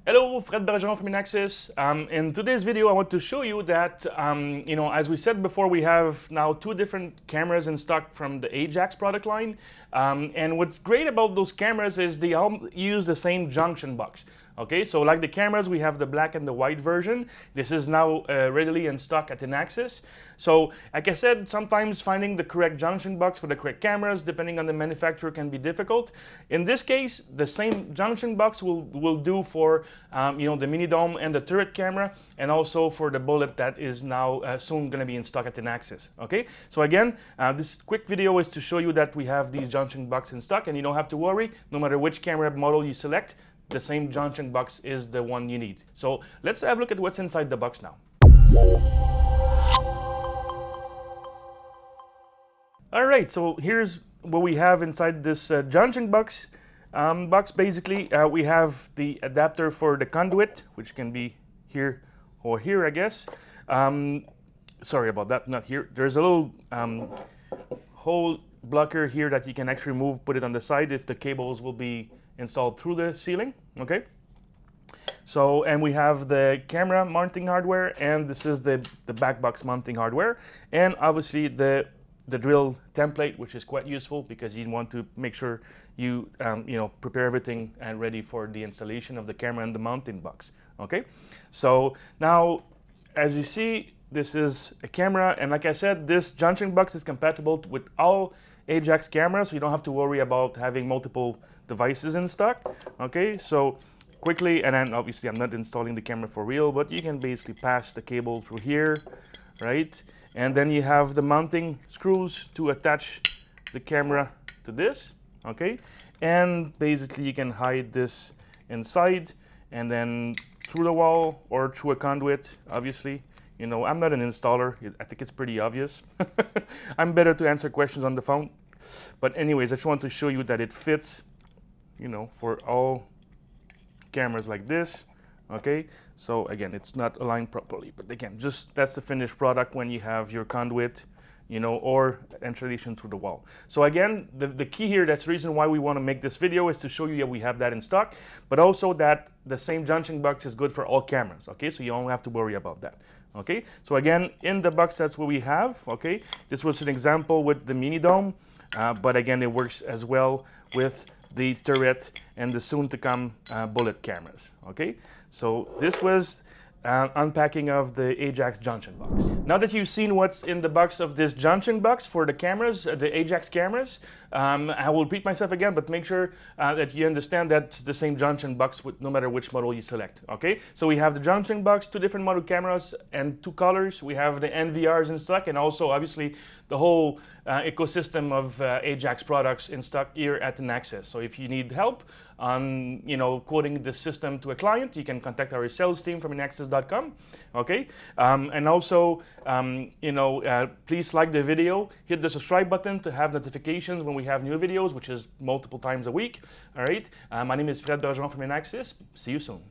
Hello, Fred Bergeron from Inaxsys. In today's video, I want to show you that, as we said before, we have now two different cameras in stock from the Ajax product line. And what's great about those cameras is they all use the same junction box. Okay, so like the cameras, we have the black and the white version. This is now readily in stock at Inaxsys. So, like I said, sometimes finding the correct junction box for the correct cameras, depending on the manufacturer, can be difficult. In this case, the same junction box will do for the mini dome and the turret camera, and also for the bullet that is now soon going to be in stock at Inaxsys. Okay, so again, this quick video is to show you that we have these junction boxes in stock, and you don't have to worry. No matter which camera model you select, the same junction box is the one you need. So let's have a look at what's inside the box now. All right, so here's what we have inside this junction box. Basically, we have the adapter for the conduit, which can be here or here, I guess. Sorry about that, not here. There's a little hole blocker here that you can actually move, put it on the side if the cables will be installed through the ceiling. Okay, so, and we have the camera mounting hardware, and this is the back box mounting hardware, and obviously the drill template, which is quite useful because you want to make sure you prepare everything and ready for the installation of the camera and the mounting box. Okay, so now as you see, this is a camera, and like I said, this junction box is compatible with all Ajax cameras, so you don't have to worry about having multiple devices in stock. Okay, so quickly, and then obviously I'm not installing the camera for real, but you can basically pass the cable through here, right? And then you have the mounting screws to attach the camera to this. Okay, and basically you can hide this inside and then through the wall or through a conduit. Obviously, I'm not an installer. I think it's pretty obvious. I'm better to answer questions on the phone. But anyways, I just want to show you that it fits, for all cameras like this. Okay, so again, it's not aligned properly, but again, just that's the finished product when you have your conduit, or installation through the wall. So again, the key here, that's the reason why we want to make this video, is to show you that we have that in stock, but also that the same junction box is good for all cameras. Okay, so you don't have to worry about that. Okay, so again, in the box, that's what we have. Okay, this was an example with the mini dome, but again, it works as well with the turret and the soon-to-come bullet cameras. Okay, so this was unpacking of the Ajax junction box. Now that you've seen what's in the box of this junction box for the cameras, the Ajax cameras, I will repeat myself again, but make sure that you understand that's the same junction box with no matter which model you select. Okay, so we have the junction box, two different model cameras and two colors. We have the NVRs in stock, and also obviously the whole ecosystem of Ajax products in stock here at Inaxsys. So if you need help on quoting the system to a client, you can contact our sales team from inaxsys.com. Okay, and also please like the video, hit the subscribe button to have notifications when we have new videos, which is multiple times a week. All right, my name is Fred Bergeron from Inaxsys. See you soon.